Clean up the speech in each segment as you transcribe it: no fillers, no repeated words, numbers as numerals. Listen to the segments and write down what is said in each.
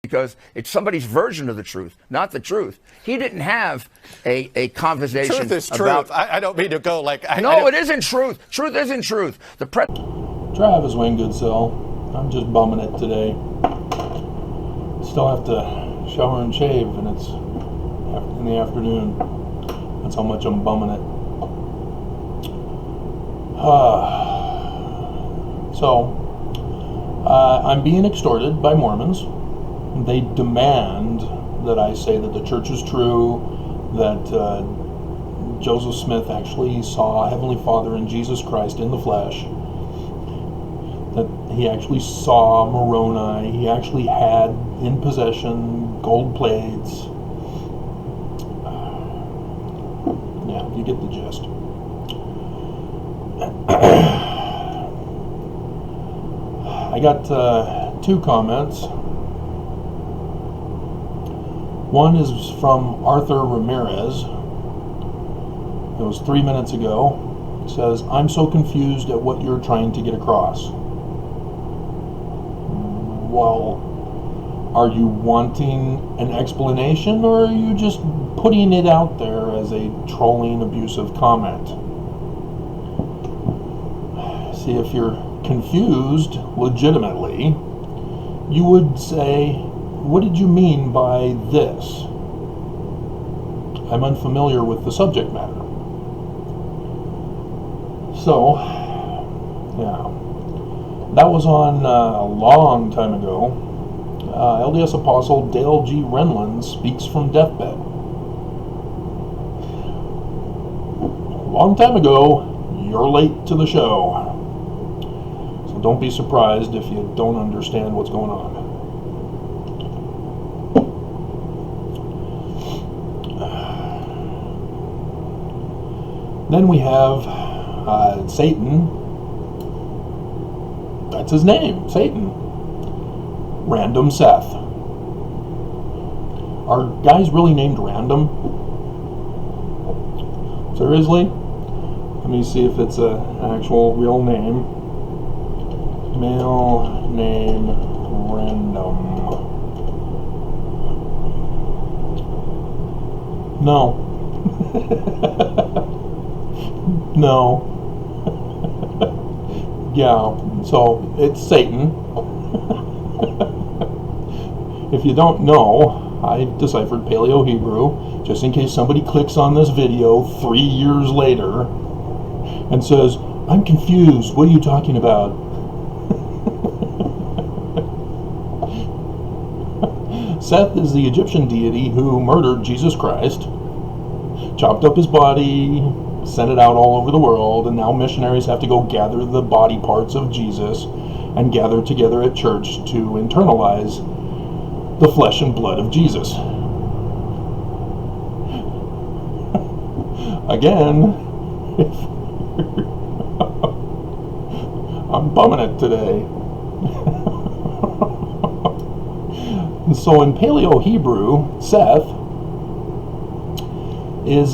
because it's somebody's version of the truth, not the truth. He didn't have a conversation. Truth is about, truth. I don't mean to go like... No, it isn't truth. Truth isn't truth. Travis Wayne Goodsell. I'm just bumming it today. Still have to shower and shave, and it's in the afternoon. That's how much I'm bumming it. I'm being extorted by Mormons. They demand that I say that the church is true, that Joseph Smith actually saw Heavenly Father and Jesus Christ in the flesh, that he actually saw Moroni, he actually had in possession gold plates. Yeah, you get the gist. I got 2 comments. One is from Arthur Ramirez. It was 3 minutes ago. It says, "I'm so confused at what you're trying to get across." Well, are you wanting an explanation, or are you just putting it out there as a trolling, abusive comment? See, if you're confused legitimately, you would say, "What did you mean by this? I'm unfamiliar with the subject matter." So, yeah, that was on a long time ago. LDS Apostle Dale G. Renlund speaks from deathbed. Long time ago, you're late to the show. So don't be surprised if you don't understand what's going on. Then we have Satan. That's his name, Satan. Random Seth. Are guys really named Random? Seriously? Let me see if it's an actual real name. Male name Random. No. No. Yeah, so it's Satan. If you don't know, I deciphered Paleo-Hebrew, just in case somebody clicks on this video 3 years later and says, "I'm confused, what are you talking about?" Seth is the Egyptian deity who murdered Jesus Christ, chopped up his body, sent it out all over the world, and now missionaries have to go gather the body parts of Jesus and gather together at church to internalize the flesh and blood of Jesus. Again, I'm bumming it today. So in Paleo-Hebrew, Seth is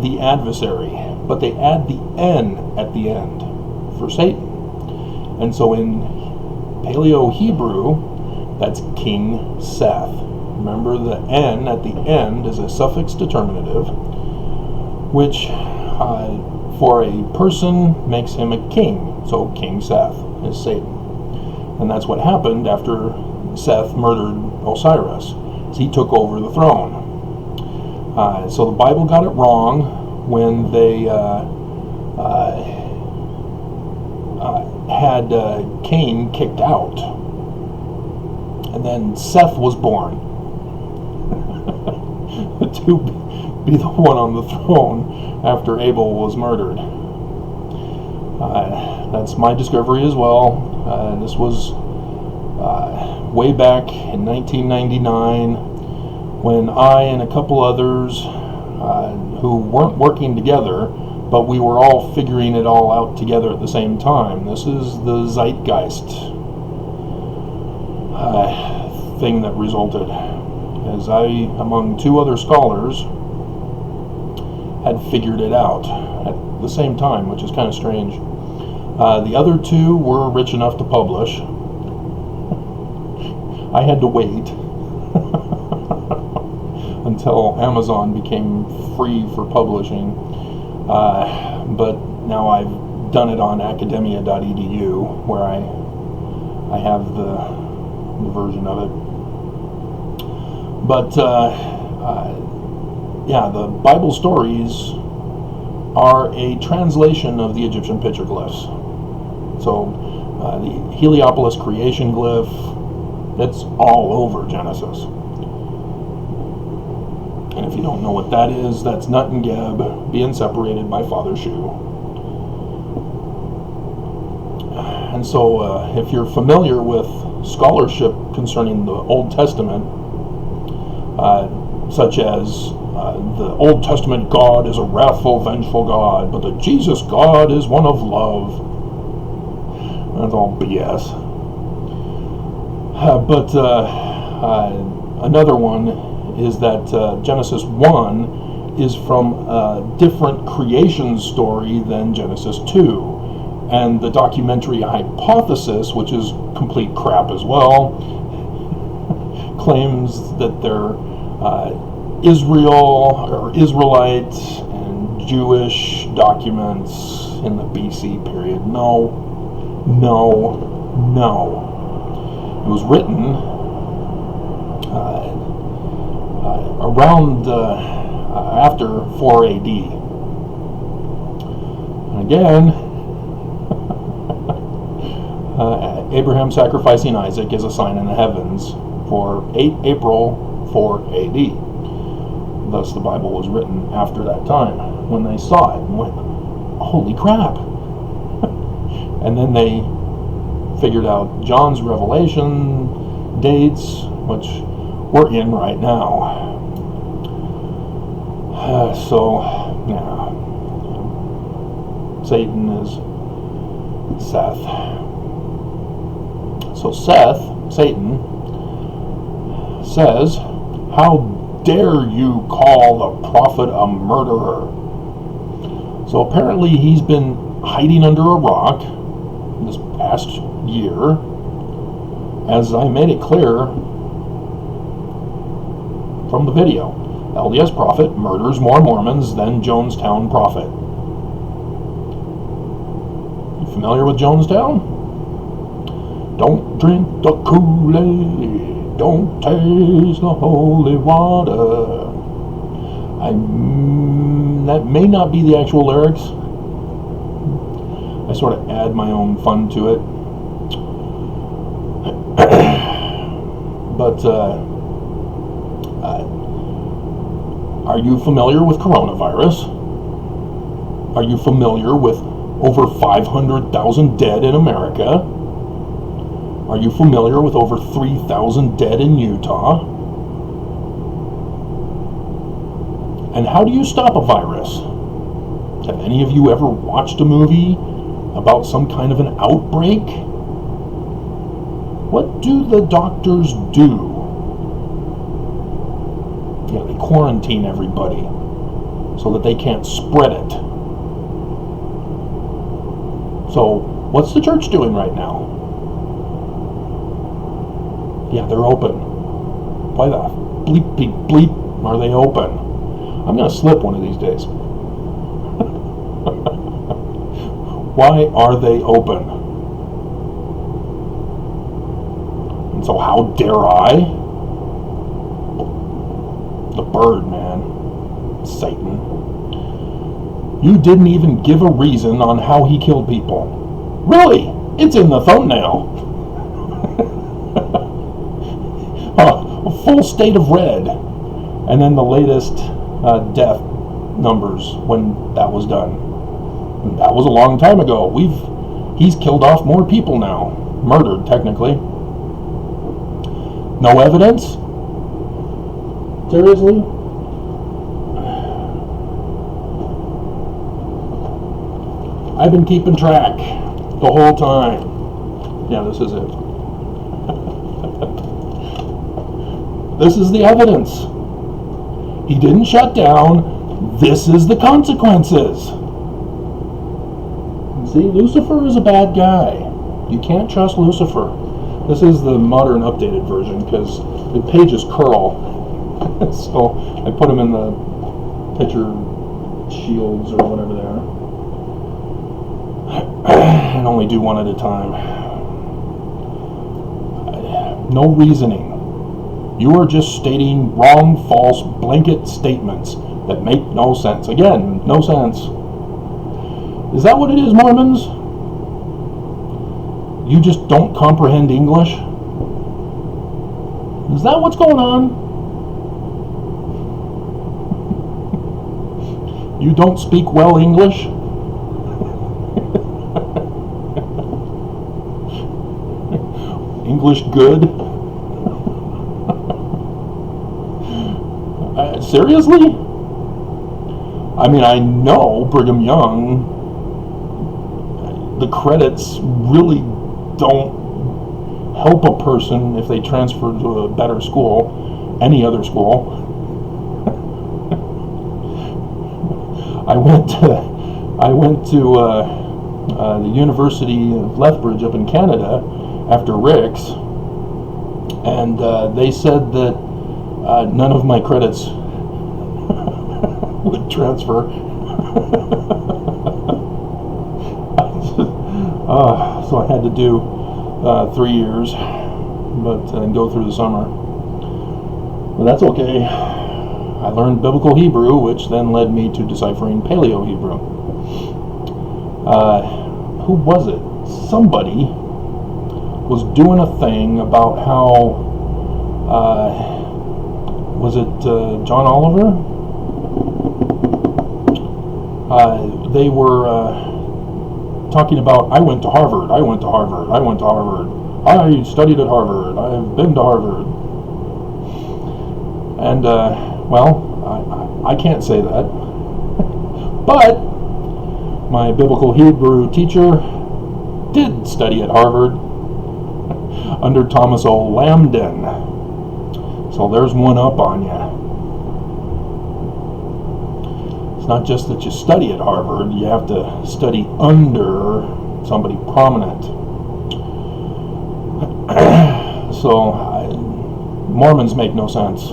the adversary, but they add the N at the end for Satan. And so in Paleo-Hebrew, that's King Seth. Remember, the N at the end is a suffix determinative, which for a person makes him a king. So King Seth is Satan. And that's what happened after Seth murdered Osiris. He took over the throne. So the Bible got it wrong when they had Cain kicked out. And then Seth was born to be the one on the throne after Abel was murdered. That's my discovery as well. This was way back in 1999 when I and a couple others who weren't working together, but we were all figuring it all out together at the same time. This is the zeitgeist thing that resulted, as I, among 2 other scholars, had figured it out at the same time, which is kind of strange. The other 2 were rich enough to publish. I had to wait until Amazon became free for publishing. But now I've done it on academia.edu, where I have the version of it. But yeah, the Bible stories are a translation of the Egyptian petroglyphs. So the Heliopolis creation glyph, it's all over Genesis. And if you don't know what that is, that's Nut and Geb being separated by Father's shoe. And so if you're familiar with scholarship concerning the Old Testament, such as the Old Testament God is a wrathful, vengeful God, but the Jesus God is one of love. That's all BS. But another one is that Genesis 1 is from a different creation story than Genesis 2. And the documentary hypothesis, which is complete crap as well, claims that they're Israel or Israelite and Jewish documents in the BC period. No. It was written around after 4 AD. And again, Abraham sacrificing Isaac is a sign in the heavens for 8 April 4 AD. Thus, the Bible was written after that time, when they saw it and went, holy crap. And then they figured out John's Revelation dates, which we're in right now. So, yeah. Satan is Seth. So Satan, says, "How dare you call the prophet a murderer?" So apparently he's been hiding under a rock this past year, as I made it clear from the video. LDS prophet murders more Mormons than Jonestown prophet. You familiar with Jonestown? Don't drink the Kool-Aid, don't taste the holy water. That may not be the actual lyrics. I sort of add my own fun to it. But are you familiar with coronavirus? Are you familiar with over 500,000 dead in America? Are you familiar with over 3,000 dead in Utah? And how do you stop a virus? Have any of you ever watched a movie about some kind of an outbreak? What do the doctors do? Yeah, they quarantine everybody so that they can't spread it. So, what's the church doing right now? Yeah, they're open. Why the bleep are they open? I'm going to slip one of these days. Why are they open? And so how dare I? The bird, man. Satan. You didn't even give a reason on how he killed people. Really? It's in the thumbnail. A full state of red. And then the latest death numbers when that was done. And that was a long time ago. He's killed off more people now. Murdered, technically. No evidence? Seriously? I've been keeping track the whole time. Yeah, this is it. This is the evidence. He didn't shut down. This is the consequences. See, Lucifer is a bad guy. You can't trust Lucifer. This is the modern updated version because the pages curl. So I put them in the picture shields or whatever they are. And only do one at a time. No reasoning. You are just stating wrong, false, blanket statements that make no sense. Again, no sense. Is that what it is, Mormons? You just don't comprehend English? Is that what's going on? You don't speak well English? English good? Seriously? I mean, I know Brigham Young, the credits really don't help a person if they transfer to a better school, any other school. I went to the University of Lethbridge up in Canada after Rick's, and they said that none of my credits would transfer. So I had to do 3 years, but go through the summer. But that's okay. I learned Biblical Hebrew, which then led me to deciphering Paleo Hebrew. Who was it? Somebody was doing a thing about how, was it John Oliver? They were talking about, I went to Harvard, I studied at Harvard, I've been to Harvard. And, well, I can't say that. But my Biblical Hebrew teacher did study at Harvard under Thomas O. Lambden. So there's one up on you. It's not just that you study at Harvard, you have to study under somebody prominent. So Mormons make no sense.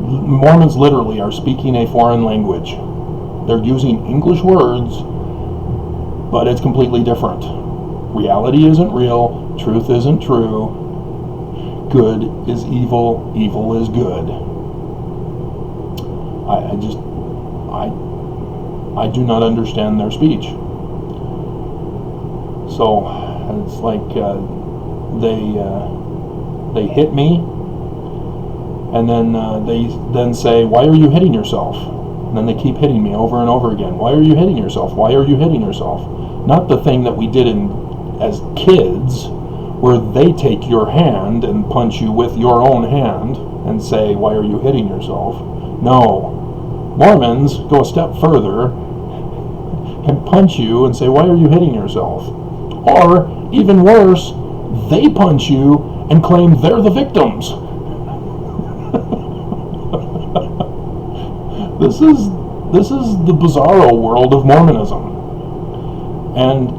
Mormons literally are speaking a foreign language. They're using English words, but it's completely different. Reality isn't real, truth isn't true, good is evil, evil is good. I do not understand their speech. So it's like they hit me, and then they then say, "Why are you hitting yourself?" And then they keep hitting me over and over again. Why are you hitting yourself? Why are you hitting yourself? Not the thing that we did as kids, where they take your hand and punch you with your own hand and say, "Why are you hitting yourself?" No. Mormons go a step further and punch you and say, "Why are you hitting yourself?" Or, even worse, they punch you and claim they're the victims. This is the bizarro world of Mormonism. And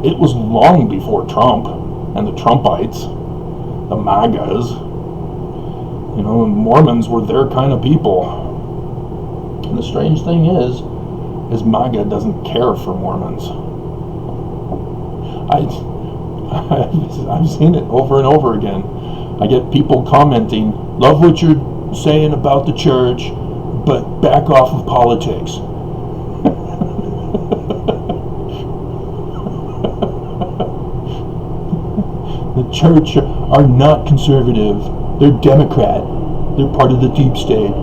it was long before Trump and the Trumpites, the MAGAs. You know, Mormons were their kind of people. And the strange thing is MAGA doesn't care for Mormons. I've seen it over and over again. I get people commenting, "Love what you're saying about the church, but back off of politics." The church are not conservative. They're Democrat. They're part of the deep state.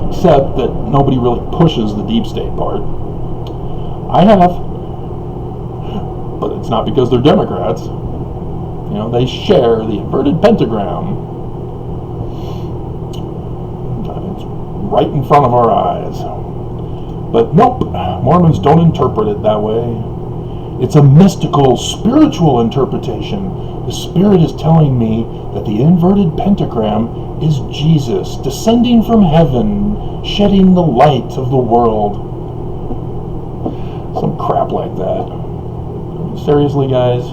Except that nobody really pushes the deep state part. I have. But it's not because they're Democrats. You know, they share the inverted pentagram. It's right in front of our eyes. But nope, Mormons don't interpret it that way. It's a mystical, spiritual interpretation. The Spirit is telling me that the inverted pentagram is Jesus descending from heaven, shedding the light of the world. Some crap like that. Seriously, guys?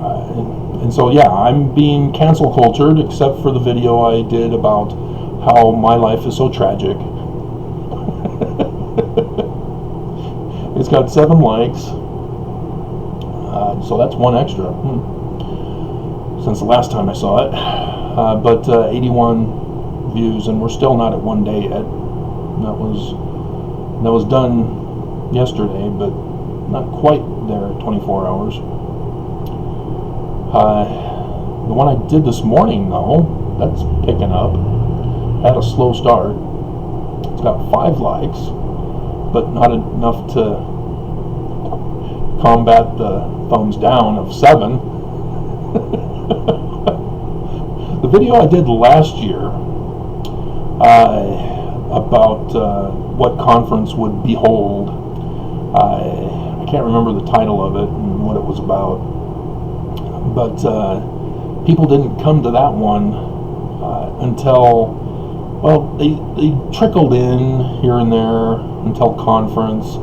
And so, yeah, I'm being cancel cultured, except for the video I did about how my life is so tragic. It's got 7 likes, so that's 1 extra since the last time I saw it. But 81 views, and we're still not at 1 day yet. That was done yesterday, but not quite there at 24 hours. The one I did this morning, though, that's picking up. Had a slow start. It's got 5 likes, but not enough to combat the thumbs down of 7. The video I did last year about what conference would behold, I can't remember the title of it and what it was about, but people didn't come to that one until, well, they trickled in here and there until conference,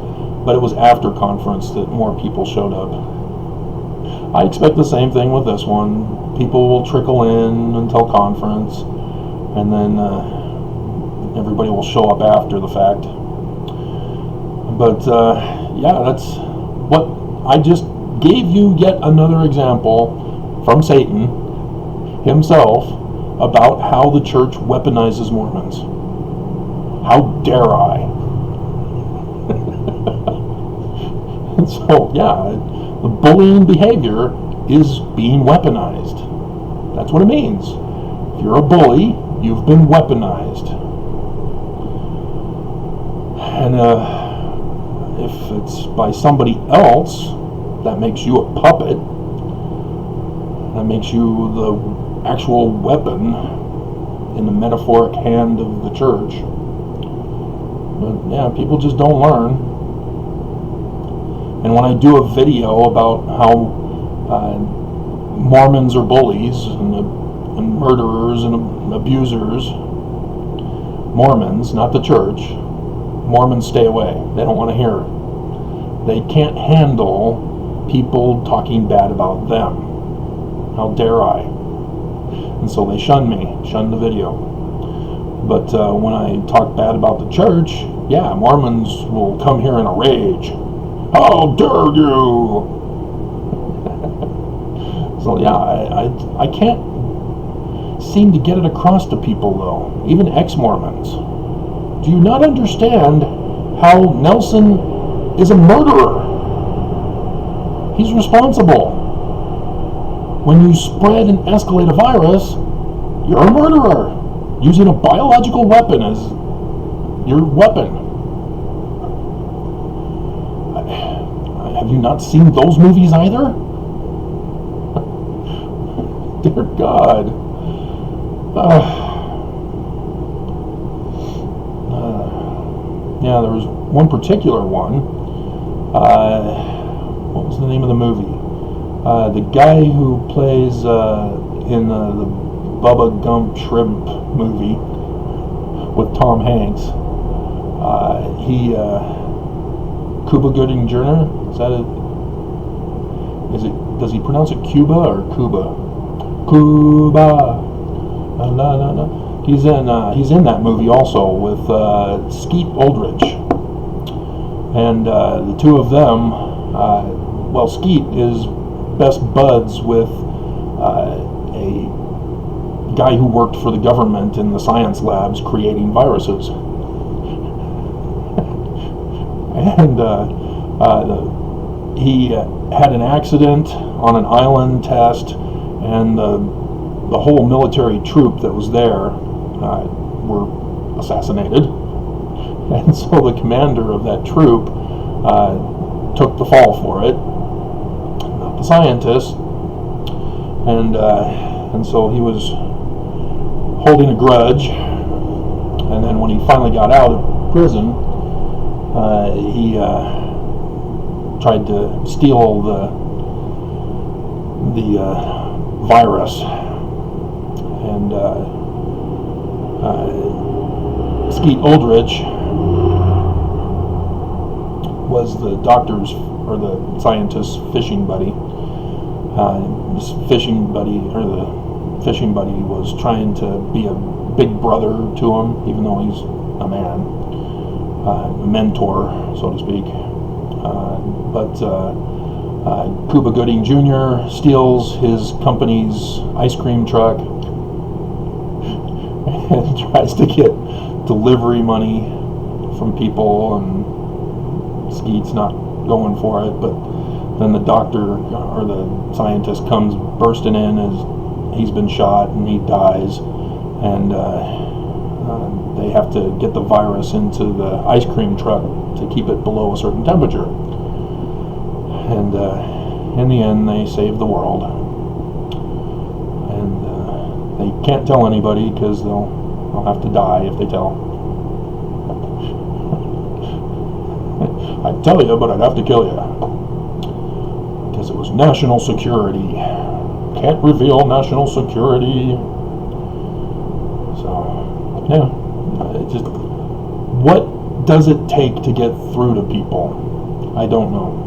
but it was after conference that more people showed up. I expect the same thing with this one. People will trickle in until conference, and then everybody will show up after the fact. But yeah, that's what I just gave you, yet another example from Satan himself about how the church weaponizes Mormons. How dare I? And so, yeah, the bullying behavior is being weaponized. That's what it means. If you're a bully, you've been weaponized. And if it's by somebody else, that makes you a puppet. That makes you the actual weapon in the metaphoric hand of the church. But yeah, people just don't learn. And when I do a video about how Mormons are bullies and murderers and abusers, Mormons, not the church, Mormons stay away. They don't want to hear it. They can't handle people talking bad about them. How dare I? And so they shun me, shun the video. But when I talk bad about the church, yeah, Mormons will come here in a rage. How dare you? So yeah, I can't seem to get it across to people, though, even ex-Mormons. Do you not understand how Nelson is a murderer? He's responsible. When you spread and escalate a virus, you're a murderer, using a biological weapon as your weapon. Have you not seen those movies either? Dear God. Yeah, there was one particular one. What was the name of the movie? The guy who plays in the Bubba Gump Shrimp movie with Tom Hanks. Cuba Gooding Jr. Is that it? Does he pronounce it Cuba or Cuba? Cuba. No. He's in that movie also with Skeet Ulrich, and the two of them. Well, Skeet is best buds with a guy who worked for the government in the science labs creating viruses. And he had an accident on an island test, and the whole military troop that was there were assassinated. And so the commander of that troop took the fall for it, not the scientist. And so he was holding a grudge. And then when he finally got out of prison, he tried to steal the virus, and Skeet Ulrich was the doctor's or the scientist's fishing buddy, His fishing buddy, or the fishing buddy, was trying to be a big brother to him, even though he's a man, a mentor, so to speak. But Cuba Gooding Jr. steals his company's ice cream truck and tries to get delivery money from people, and Skeet's not going for it, but then the doctor or the scientist comes bursting in as he's been shot and he dies, and they have to get the virus into the ice cream truck to keep it below a certain temperature. And in the end, they save the world. And they can't tell anybody because they'll have to die if they tell. I'd tell you, but I'd have to kill you. Because it was national security. Can't reveal national security. So, yeah. What does it take to get through to people? I don't know.